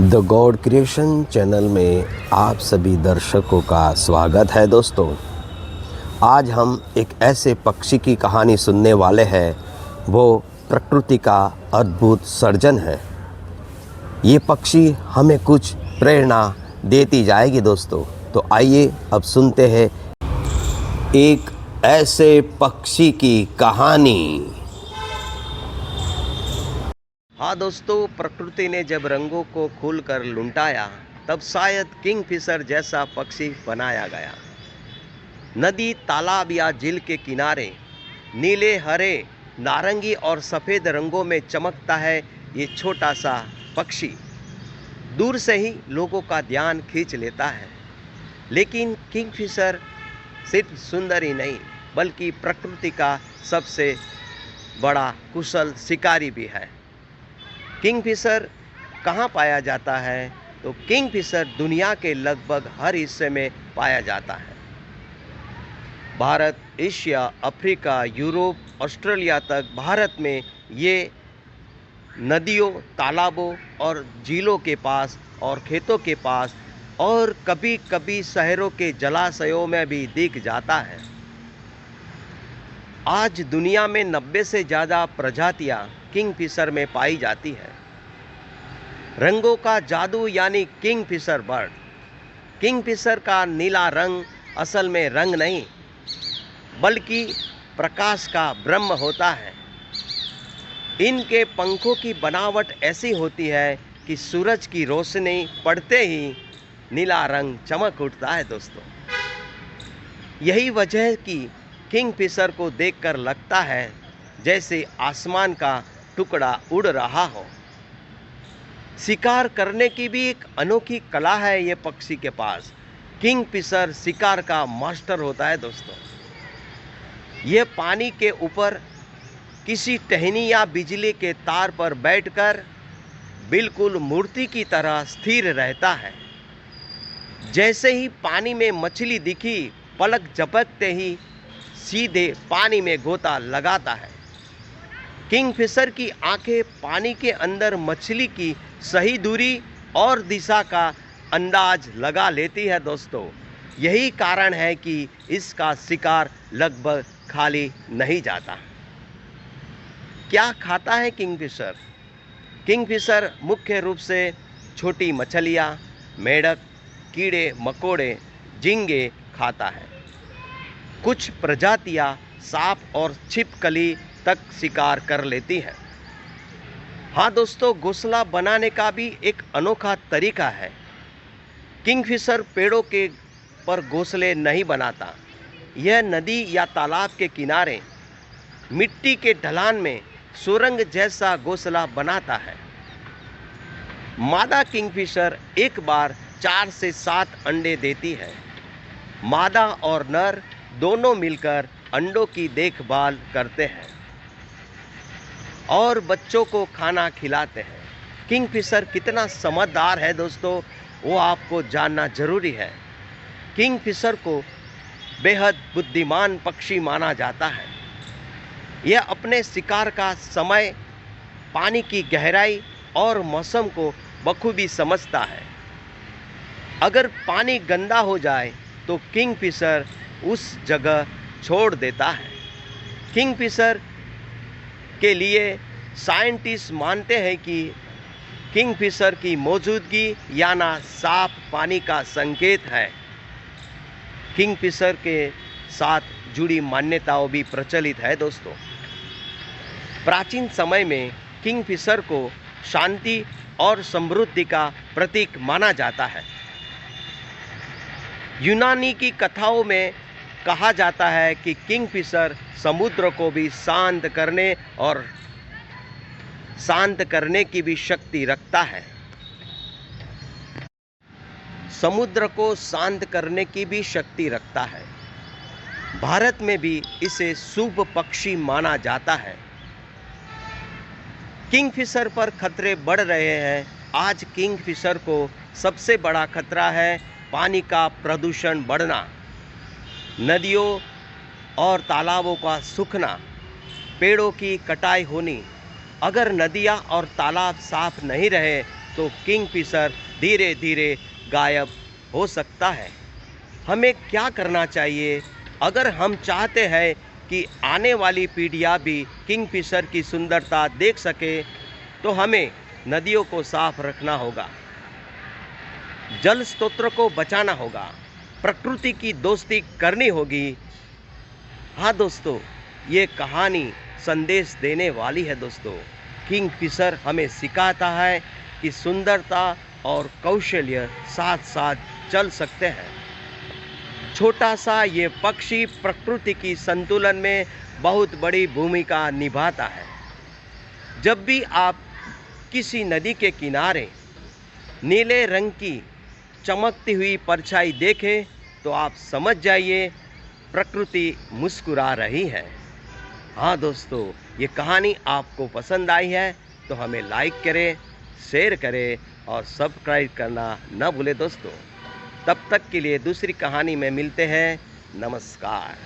The God creation channel में आप सभी दर्शकों का स्वागत है दोस्तों। आज हम एक ऐसे पक्षी की कहानी सुनने वाले हैं, वो प्रकृति का अद्भुत सर्जन है। ये पक्षी हमें कुछ प्रेरणा देती जाएगी दोस्तों। तो आइए अब सुनते हैं एक ऐसे पक्षी की कहानी। हाँ दोस्तों, प्रकृति ने जब रंगों को खोलकर लुटाया तब शायद किंगफिशर जैसा पक्षी बनाया गया। नदी, तालाब या झील के किनारे नीले, हरे, नारंगी और सफ़ेद रंगों में चमकता है ये छोटा सा पक्षी। दूर से ही लोगों का ध्यान खींच लेता है। लेकिन किंगफिशर सिर्फ सुंदर ही नहीं बल्कि प्रकृति का सबसे बड़ा कुशल शिकारी भी है। किंगफिशर कहाँ पाया जाता है? तो किंगफिशर दुनिया के लगभग हर हिस्से में पाया जाता है। Bharat, Asia, Africa, Europe, Australia तक भारत में ये नदियों, तालाबों और झीलों के पास और खेतों के पास और कभी कभी शहरों के जलाशयों में भी दिख जाता है। आज दुनिया में 90 से ज़्यादा प्रजातियां किंगफिशर में पाई जाती है। रंगों का जादू यानी किंगफिशर बर्ड। किंगफिशर का नीला रंग असल में रंग नहीं बल्कि प्रकाश का ब्रह्म होता है। इनके पंखों की बनावट ऐसी होती है कि सूरज की रोशनी पड़ते ही नीला रंग चमक उठता है दोस्तों। यही वजह है कि किंगफिशर को देखकर लगता है जैसे आसमान का टुकड़ा उड़ रहा हो। शिकार करने की भी एक अनोखी कला है ये पक्षी के पास। किंगफिशर शिकार का मास्टर होता है दोस्तों। यह पानी के ऊपर किसी टहनी या बिजली के तार पर बैठकर बिल्कुल मूर्ति की तरह स्थिर रहता है। जैसे ही पानी में मछली दिखी, पलक झपकते ही सीधे पानी में गोता लगाता है। किंगफिशर की आंखें पानी के अंदर मछली की सही दूरी और दिशा का अंदाज लगा लेती है दोस्तों। यही कारण है कि इसका शिकार लगभग खाली नहीं जाता। क्या खाता है किंगफिशर? किंगफिशर मुख्य रूप से छोटी मछलियाँ, मेढक, कीड़े मकोड़े, झींगे खाता है। कुछ प्रजातियां सांप और छिपकली तक शिकार कर लेती हैं। हाँ दोस्तों, घोंसला बनाने का भी एक अनोखा तरीका है। किंगफिशर पेड़ों के पर घोंसले नहीं बनाता। यह नदी या तालाब के किनारे मिट्टी के ढलान में सुरंग जैसा घोंसला बनाता है। मादा किंगफिशर एक बार 4 से 7 अंडे देती है। मादा और नर दोनों मिलकर अंडों की देखभाल करते हैं और बच्चों को खाना खिलाते हैं। किंगफिशर कितना समझदार है दोस्तों, वो आपको जानना जरूरी है। किंगफिशर को बेहद बुद्धिमान पक्षी माना जाता है। यह अपने शिकार का समय, पानी की गहराई और मौसम को बखूबी समझता है। अगर पानी गंदा हो जाए तो किंगफिशर उस जगह छोड़ देता है। किंगफिशर के लिए साइंटिस्ट मानते हैं कि किंगफिशर की मौजूदगी याना साफ पानी का संकेत है। किंगफिशर के साथ जुड़ी मान्यताओं भी प्रचलित है दोस्तों। प्राचीन समय में किंगफिशर को शांति और समृद्धि का प्रतीक माना जाता है। यूनानी की कथाओं में कहा जाता है कि किंगफिशर समुद्र को भी शांत करने की भी शक्ति रखता है। समुद्र को शांत करने की भी शक्ति रखता है। भारत में भी इसे शुभ पक्षी माना जाता है। किंगफिशर पर खतरे बढ़ रहे हैं। आज किंगफिशर को सबसे बड़ा खतरा है पानी का प्रदूषण बढ़ना, नदियों और तालाबों का सूखना, पेड़ों की कटाई होनी। अगर नदियाँ और तालाब साफ नहीं रहे तो किंगफिशर धीरे धीरे गायब हो सकता है। हमें क्या करना चाहिए अगर हम चाहते हैं कि आने वाली पीढ़ियाँ भी किंगफिशर की सुंदरता देख सके? तो हमें नदियों को साफ रखना होगा, जल स्रोतों को बचाना होगा, प्रकृति की दोस्ती करनी होगी। हाँ दोस्तों, ये कहानी संदेश देने वाली है दोस्तों। किंगफिशर हमें सिखाता है कि सुंदरता और कौशल्य साथ साथ चल सकते हैं। छोटा सा ये पक्षी प्रकृति की संतुलन में बहुत बड़ी भूमिका निभाता है। जब भी आप किसी नदी के किनारे नीले रंग की चमकती हुई परछाई देखें तो आप समझ जाइए प्रकृति मुस्कुरा रही है। हाँ दोस्तों, ये कहानी आपको पसंद आई है तो हमें लाइक करें, शेयर करें और सब्सक्राइब करना न भूलें दोस्तों। तब तक के लिए दूसरी कहानी में मिलते हैं। नमस्कार।